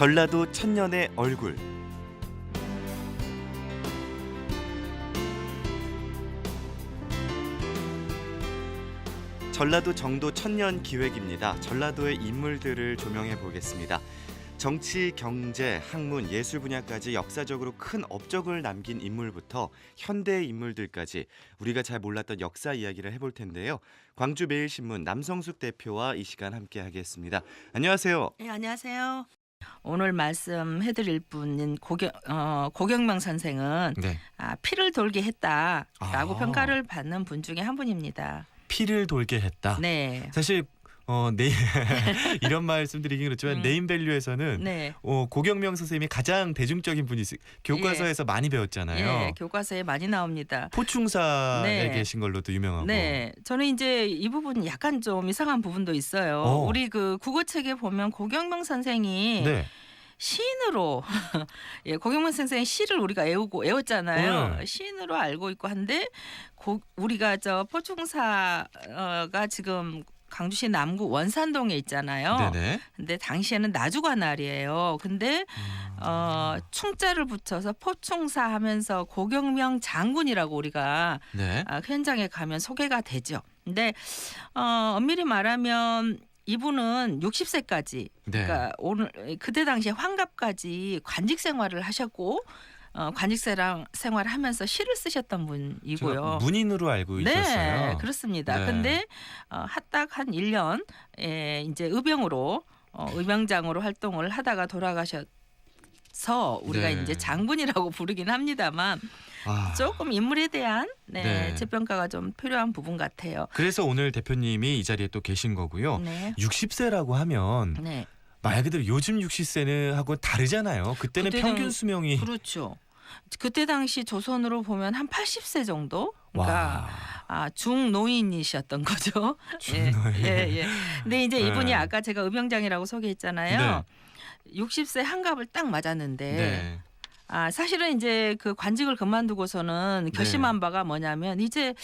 전라도 천년의 얼굴. 전라도 정도 천년 기획입니다. 전라도의 인물들을 조명해 보겠습니다. 정치, 경제, 학문, 예술 분야까지 역사적으로 큰 업적을 남긴 인물부터 현대 인물들까지 우리가 잘 몰랐던 역사 이야기를 해볼 텐데요. 광주 매일신문 남성숙 대표와 이 시간 함께 하겠습니다. 안녕하세요. 네, 안녕하세요. 오늘 말씀해드릴 분인 고경명 선생은 네. 피를 돌게 했다라고 아. 평가를 받는 분 중에 한 분입니다. 피를 돌게 했다. 네. 사실 이런 말씀드리긴 그렇지만 네임밸류에서는 네. 고경명 선생님이 가장 대중적인 분이시 교과서에서 많이 배웠잖아요. 예, 교과서에 많이 나옵니다. 포충사에 네. 계신 걸로도 유명하고. 네, 저는 이제 이 부분 약간 좀 이상한 부분도 있어요. 우리 그 국어책에 보면 고경명 선생이 네. 시인으로 예, 고경명 선생의 시를 우리가 외웠잖아요. 네. 시인으로 알고 있고 한데 우리가 저 포충사가 지금 강주시 남구 원산동에 있잖아요. 네네. 근데 당시에는 나주관할이에요. 근데 충자를 붙여서 포충사 하면서 고경명 장군이라고 우리가 네. 현장에 가면 소개가 되죠. 근데 엄밀히 말하면 이분은 60세까지 네. 그러니까 그때 당시에 환갑까지 관직 생활을 하셨고 관직 생활을 하면서 시를 쓰셨던 분이고요. 제가 문인으로 알고 네, 있었어요. 그렇습니다. 네. 근데 딱 한 1년 이제 의병으로 의병장으로 활동을 하다가 돌아가셔서 우리가 네. 이제 장군이라고 부르긴 합니다만 조금 인물에 대한 네. 재평가가 좀 필요한 부분 같아요. 그래서 오늘 대표님이 이 자리에 또 계신 거고요. 네. 60세라고 하면 네. 말 그대로 요즘 60세는 하고 다르잖아요. 그때는 평균 수명이 그렇죠. 그때 당시 조선으로 보면 한 80세 정도? 그러니까 중노인이셨던 거죠. 중노인. 예. 근데 이제 이분이 네. 아까 제가 의병장이라고 소개했잖아요. 60세 한갑을 딱 맞았는데 네. 사실은 이제 그 관직을 그만두고서는 결심한 바가 뭐냐면 이제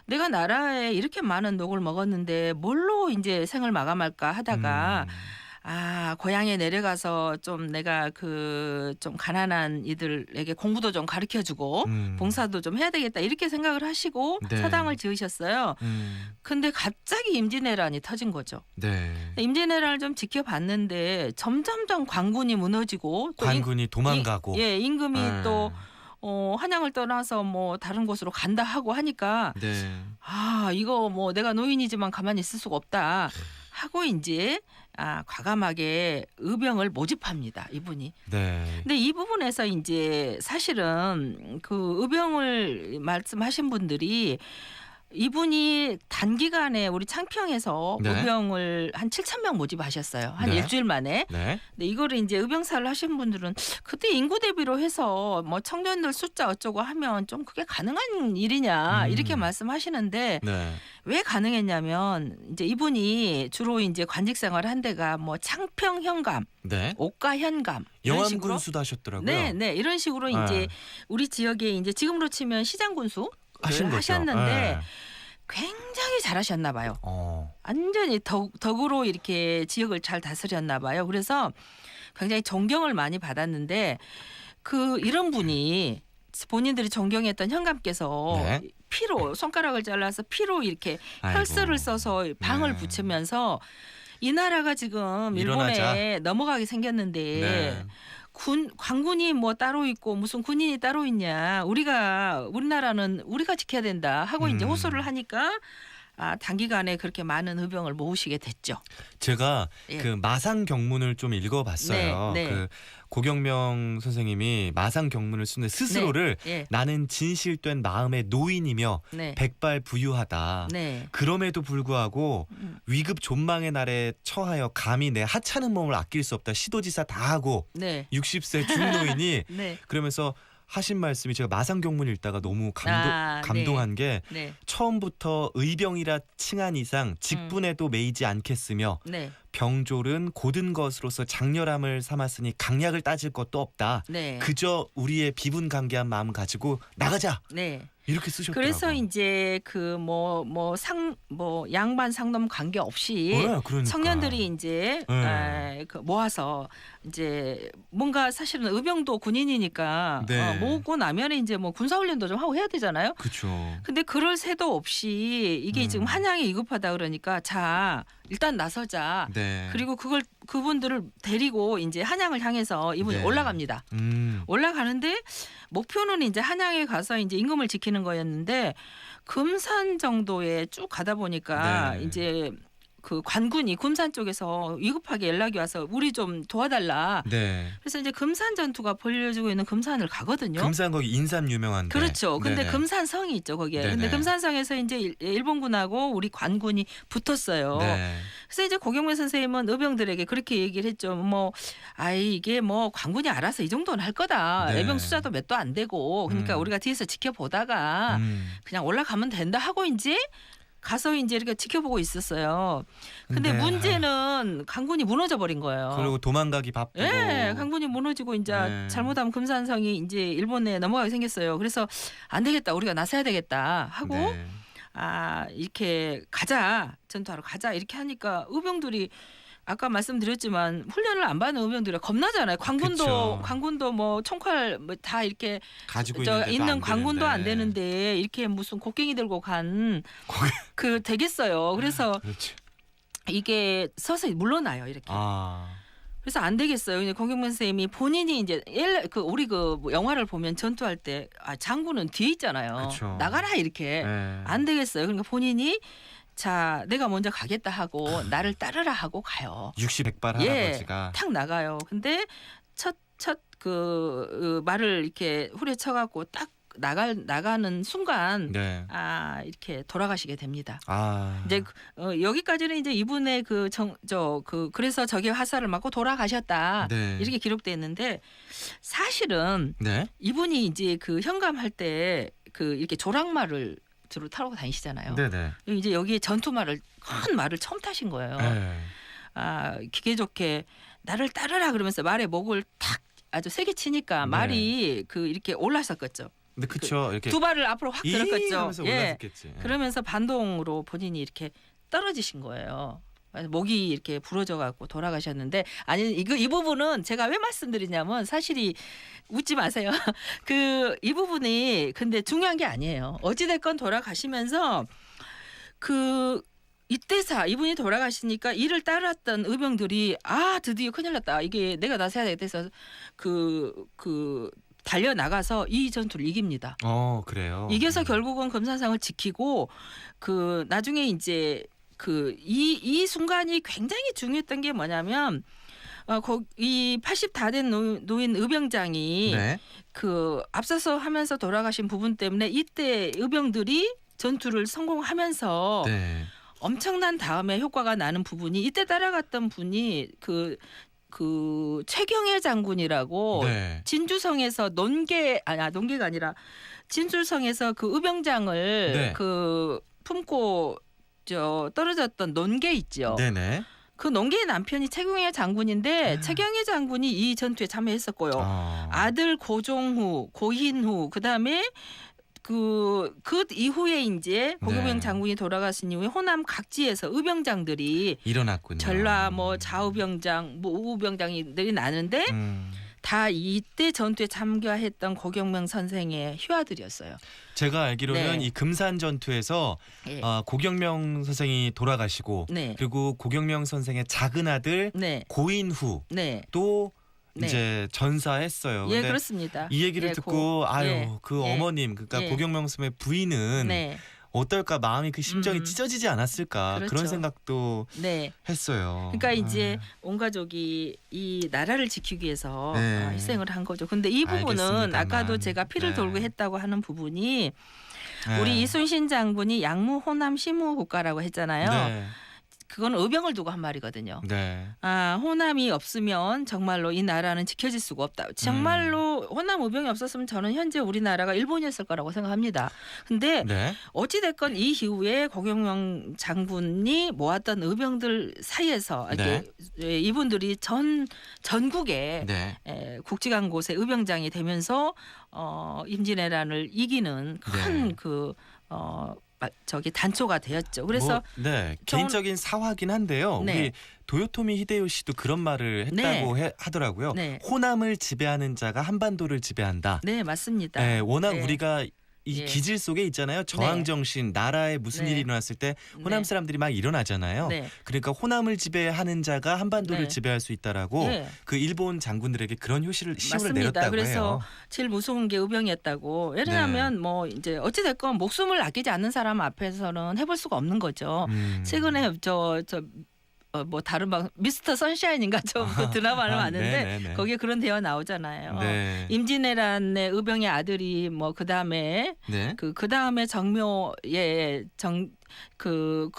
내가 나라에 이렇게 많은 녹을 먹었는데 뭘로 이제 생을 마감할까 하다가 고향에 내려가서 좀 내가 좀 가난한 이들에게 공부도 좀 가르쳐주고 봉사도 좀 해야 되겠다 이렇게 생각을 하시고 네. 사당을 지으셨어요. 근데 갑자기 임진왜란이 터진 거죠. 네. 임진왜란을 좀 지켜봤는데 점점점 관군이 무너지고 또 관군이 도망가고. 임금이 네. 또 한양을 떠나서 뭐 다른 곳으로 간다 하고 하니까 네. 이거 뭐 내가 노인이지만 가만히 있을 수가 없다 하고 이제 과감하게 의병을 모집합니다, 이분이. 네. 근데 이 부분에서 이제 사실은 그 의병을 말씀하신 분들이 이분이 단기간에 우리 창평에서 네. 의병을 한 7,000명 모집하셨어요. 한 네. 일주일 만에. 네. 근데 이거를 이제 의병사를 하신 분들은 그때 인구 대비로 해서 뭐 청년들 숫자 어쩌고 하면 좀 그게 가능한 일이냐 이렇게 말씀하시는데 네. 왜 가능했냐면 이제 이분이 주로 이제 관직 생활을 한 데가 뭐 창평 현감, 네. 옥가 현감 이런 식으로 영암군수도 하셨더라고요. 네, 이런 식으로 이제 우리 지역에 이제 지금으로 치면 시장군수 하신 거죠. 하셨는데 네. 굉장히 잘하셨나 봐요. 어. 완전히 덕으로 이렇게 지역을 잘 다스렸나 봐요. 그래서 굉장히 존경을 많이 받았는데 이런 분이 본인들이 존경했던 현감께서 네. 피로 손가락을 잘라서 피로 이렇게 아이고. 혈서를 써서 방을 네. 붙이면서 이 나라가 지금 일본에 일어나자. 넘어가게 생겼는데 네. 관군이 뭐 따로 있고 무슨 군인이 따로 있냐. 우리나라는 우리가 지켜야 된다 하고 이제 호소를 하니까 단기간에 그렇게 많은 의병을 모으시게 됐죠. 제가 예. 그 마상 경문을 좀 읽어봤어요. 네. 그 고경명 선생님이 마상 경문을 쓰는 스스로를 예. 나는 진실된 마음의 노인이며 네. 백발부유하다. 네. 그럼에도 불구하고 위급 존망의 날에 처하여 감히 내 하찮은 몸을 아낄 수 없다. 시도지사 다 하고 네. 60세 중노인이 네. 그러면서 하신 말씀이 제가 마상 경문 읽다가 너무 감동한 게 네. 처음부터 의병이라 칭한 이상 직분에도 매이지 않겠으며 네. 병졸은 고든 것으로서 장렬함을 삼았으니 강약을 따질 것도 없다. 네. 그저 우리의 비분강개한 마음 가지고 나가자. 네. 이렇게 쓰셨더라고요. 그래서 이제 그 양반 상놈 관계 없이 그러니까. 청년들이 이제 그 모아서 이제 뭔가 사실은 의병도 군인이니까 네. 모으고 나면 이제 뭐 군사훈련도 좀 하고 해야 되잖아요. 그렇죠. 근데 그럴 새도 없이 이게 지금 한양이 위급하다 그러니까 자 일단 나서자. 네. 그리고 그분들을 데리고 이제 한양을 향해서 이분이 네. 올라갑니다. 올라가는데 목표는 이제 한양에 가서 이제 임금을 지키는 거였는데 금산 정도에 쭉 가다 보니까 네. 이제 그 관군이 금산 쪽에서 위급하게 연락이 와서 우리 좀 도와달라. 네. 그래서 이제 금산 전투가 벌려지고 있는 금산을 가거든요. 금산 거기 인삼 유명한데. 그렇죠. 근데 네네. 금산성이 있죠 거기에. 네네. 근데 금산성에서 이제 일본군하고 우리 관군이 붙었어요. 네. 그래서 이제 고경민 선생님은 의병들에게 그렇게 얘기를 했죠. 이게 관군이 알아서 이 정도는 할 거다. 네. 예병 숫자도 몇 도 안 되고 그러니까 우리가 뒤에서 지켜보다가 그냥 올라가면 된다 하고 이제 가서 이제 이렇게 지켜보고 있었어요. 근데 네. 문제는 강군이 무너져 버린 거예요. 그리고 도망가기 바쁘고. 예, 강군이 무너지고 이제 네. 잘못하면 금산성이 이제 일본에 넘어가게 생겼어요. 그래서 안 되겠다, 우리가 나서야 되겠다 하고 네. 이렇게 가자, 전투하러 가자 이렇게 하니까 의병들이 아까 말씀드렸지만 훈련을 안 받는 의병들이 겁나잖아요. 그쵸. 관군도 총칼 다 이렇게 가지고 있는 관군도 안 되는데. 되는데 이렇게 무슨 곡괭이 들고 간 되겠어요. 그래서 그렇죠. 이게 서서히 물러나요 이렇게. 그래서 안 되겠어요. 근데 고경민 선생님이 본인이 이제 우리 영화를 보면 전투할 때 장군은 뒤에 있잖아요. 그쵸. 나가라 이렇게. 네. 안 되겠어요. 그러니까 본인이 자 내가 먼저 가겠다 하고 나를 따르라 하고 가요. 60-100발 예, 할아버지가. 탁 나가요. 근데 첫 말을 이렇게 후려쳐갖고 딱 나가는 순간 네. 이렇게 돌아가시게 됩니다. 이제 이제 여기까지는 이제 이분의 그래서 적의 화살을 맞고 돌아가셨다 네. 이렇게 기록돼 있는데 사실은 네. 이분이 이제 그 현감할 때 이렇게 조랑말을 주로 타고 다니시잖아요. 네네. 이제 여기에 전투말을 큰 말을 처음 타신 거예요. 네. 기계 좋게 나를 따르라 그러면서 말에 목을 탁 아주 세게 치니까 네. 말이 이렇게 올라섰겠죠. 근데 그쵸. 이렇게 두 발을 앞으로 확 들었겠죠. 하면서 올라섰겠지. 그러면서 반동으로 본인이 이렇게 떨어지신 거예요. 그래서 목이 이렇게 부러져 갖고 돌아가셨는데 이 부분은 제가 왜 말씀드리냐면 사실이 웃지 마세요. 이 부분이 근데 중요한 게 아니에요. 어찌 됐건 돌아가시면서 이때사 이분이 돌아가시니까 이를 따랐던 의병들이 드디어 큰일 났다. 이게 내가 나서야 되겠다 해서 달려 나가서 이 전투를 이깁니다. 그래요. 이겨서 결국은 금산상을 지키고 나중에 이제 이 순간이 굉장히 중요했던 게 뭐냐면 이 80 다 된 노인 의병장이 네. 앞서서 하면서 돌아가신 부분 때문에 이때 의병들이 전투를 성공하면서 네. 엄청난 다음에 효과가 나는 부분이 이때 따라갔던 분이 최경혜 장군이라고 네. 진주성에서 논계가 아니라 진주성에서 의병장을 네. 품고 떨어졌던 논계 있죠. 네네. 그 논계의 남편이 최경혜 장군인데 최경혜 장군이 이 전투에 참여했었고요. 아들 고종후, 고흰후, 그다음에 그 이후에 이제 고경명 네. 장군이 돌아가신 이후에 호남 각지에서 의병장들이 일어났군요. 전라 좌우병장, 우병장들이 나는데 다 이때 전투에 참가했던 고경명 선생의 휴아들이었어요. 제가 알기로는 네. 이 금산 전투에서 예. 고경명 선생이 돌아가시고 네. 그리고 고경명 선생의 작은 아들 네. 고인후 네. 또 네. 이제 전사했어요. 예, 근데 그렇습니다. 이 얘기를 듣고 그 예. 어머님 그러니까 예. 고경명 선생의 부인은 네. 어떨까 마음이 심정이 음. 찢어지지 않았을까 그렇죠. 그런 생각도 네. 했어요. 그러니까 이제 온 가족이 이 나라를 지키기 위해서 네. 희생을 한 거죠. 근데 이 부분은 알겠습니다만. 아까도 제가 피를 네. 돌고 했다고 하는 부분이 네. 우리 이순신 장군이 양무 호남 시무 국가라고 했잖아요. 네. 그건 의병을 두고 한 말이거든요. 네. 호남이 없으면 정말로 이 나라는 지켜질 수가 없다. 정말로 호남 의병이 없었으면 저는 현재 우리나라가 일본이었을 거라고 생각합니다. 근데 네. 어찌됐건 이 이후에 고경명 장군이 모았던 의병들 사이에서 네. 이분들이 전국에 네. 국지간 곳에 의병장이 되면서 임진왜란을 이기는 큰 네. 단초가 되었죠. 그래서 네. 전- 개인적인 사화긴 한데요. 네. 우리 도요토미 히데요시도 그런 말을 했다고 하더라고요. 네. 호남을 지배하는 자가 한반도를 지배한다. 네, 맞습니다. 네, 워낙 네. 우리가 이 예. 기질 속에 있잖아요. 저항 정신, 나라에 무슨 네. 일이 일어났을 때 호남 네. 사람들이 막 일어나잖아요. 네. 그러니까 호남을 지배하는 자가 한반도를 네. 지배할 수 있다라고 네. 그 일본 장군들에게 그런 시호를 맞습니다. 내렸다고 그래서 해요. 제일 무서운 게 의병이었다고. 왜냐하면 뭐 이제 어찌 됐건 목숨을 아끼지 않는 사람 앞에서는 해볼 수가 없는 거죠. 최근에 뭐 다른 방 미스터 선샤인인가 그 드라마를 봤는데 네네네. 거기에 그런 대화 나오잖아요. 네. 임진왜란의 의병의 아들이 뭐 그다음에 네. 그다음에 정묘의 그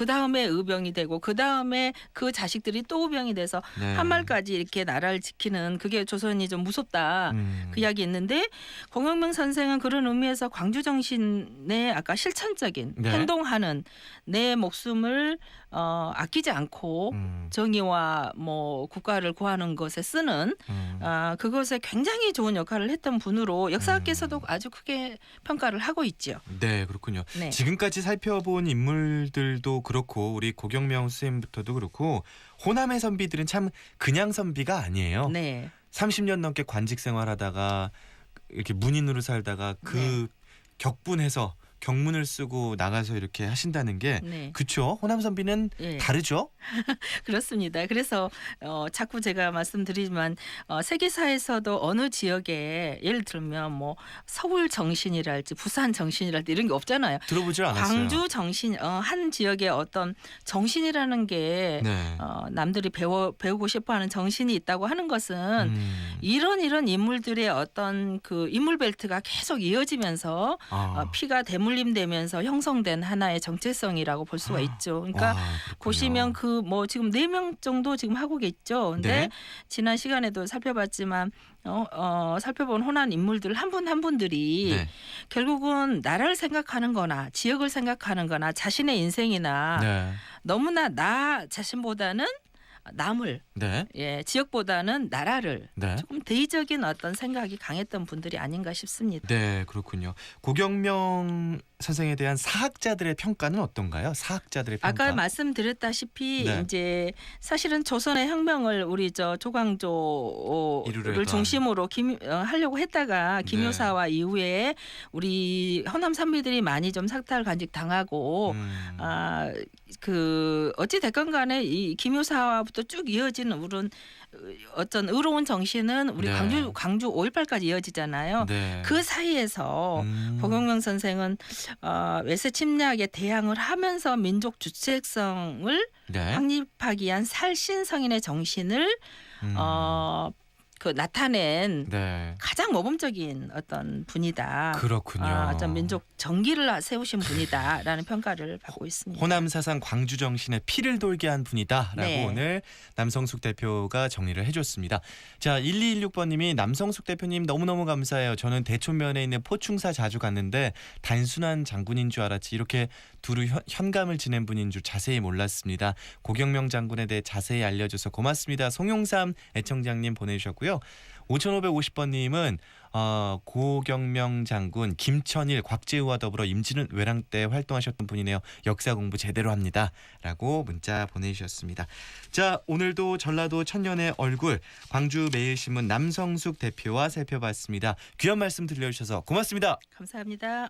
다음에 의병이 되고 그 다음에 그 자식들이 또 의병이 돼서 네. 한 말까지 이렇게 나라를 지키는 그게 조선이 좀 무섭다. 그 이야기 있는데 공영명 선생은 그런 의미에서 광주 정신의 아까 실천적인 네. 행동하는 내 목숨을 아끼지 않고 정의와 뭐 국가를 구하는 것에 쓰는 그것에 굉장히 좋은 역할을 했던 분으로 역사학계에서도 아주 크게 평가를 하고 있죠. 네, 그렇군요. 네. 지금까지 살펴본 인물들도 그렇고 우리 고경명 선생님부터도 그렇고 호남의 선비들은 참 그냥 선비가 아니에요. 네. 30년 넘게 관직 생활하다가 이렇게 문인으로 살다가 그 격분해서 경문을 쓰고 나가서 이렇게 하신다는 게 네. 그쵸? 호남 선비는 예. 다르죠? 그렇습니다. 그래서 자꾸 제가 말씀드리지만 세계사에서도 어느 지역에 예를 들면 뭐 서울 정신이랄지 부산 정신이랄지 이런 게 없잖아요. 들어보질 않았어요. 광주 정신 한 지역의 어떤 정신이라는 게 네. 남들이 배우고 싶어하는 정신이 있다고 하는 것은 이런 인물들의 어떤 그 인물 벨트가 계속 이어지면서 피가 대물림되면서 형성된 하나의 정체성이라고 볼 수가 있죠. 그러니까 보시면 그 뭐 지금 4명 정도 지금 하고 계시죠. 근데 네. 지난 시간에도 살펴봤지만 살펴본 호남 인물들 한 분 한 분들이 네. 결국은 나라를 생각하는 거나 지역을 생각하는 거나 자신의 인생이나 네. 너무나 나 자신보다는 남을 네. 지역보다는 나라를 네. 조금 대의적인 어떤 생각이 강했던 분들이 아닌가 싶습니다. 네, 그렇군요. 고경명 선생에 대한 사학자들의 평가는 어떤가요? 사학자들의 평가. 아까 말씀드렸다시피 네. 이제 사실은 조선의 혁명을 우리 조광조를 이루려던. 중심으로 하려고 했다가 김효사와 이후에 우리 호남 선비들이 많이 좀 삭탈 간직 당하고 어찌 됐건 간에 이 김효사부터 쭉 이어지는 어떤 의로운 정신은 우리 네. 광주 5.18까지 이어지잖아요. 네. 그 사이에서 고경명 선생은 외세 침략에 대항을 하면서 민족 주체성을 네. 확립하기 위한 살신성인의 정신을 나타낸 네. 가장 모범적인 어떤 분이다. 그렇군요. 어떤 민족 정기를 세우신 분이다라는 평가를 받고 있습니다. 호남 사상 광주 정신에 피를 돌게 한 분이다라고 네. 오늘 남성숙 대표가 정리를 해줬습니다. 자, 1216번님이 남성숙 대표님 너무너무 감사해요. 저는 대촌면에 있는 포충사 자주 갔는데 단순한 장군인 줄 알았지 이렇게 두루 현감을 지낸 분인 줄 자세히 몰랐습니다. 고경명 장군에 대해 자세히 알려줘서 고맙습니다. 송용삼 애청장님 보내주셨고요. 5550번님은 고경명 장군, 김천일, 곽재우와 더불어 임진왜란 때 활동하셨던 분이네요. 역사 공부 제대로 합니다. 라고 문자 보내주셨습니다. 자, 오늘도 전라도 천년의 얼굴 광주 매일신문 남성숙 대표와 살펴봤습니다. 귀한 말씀 들려주셔서 고맙습니다. 감사합니다.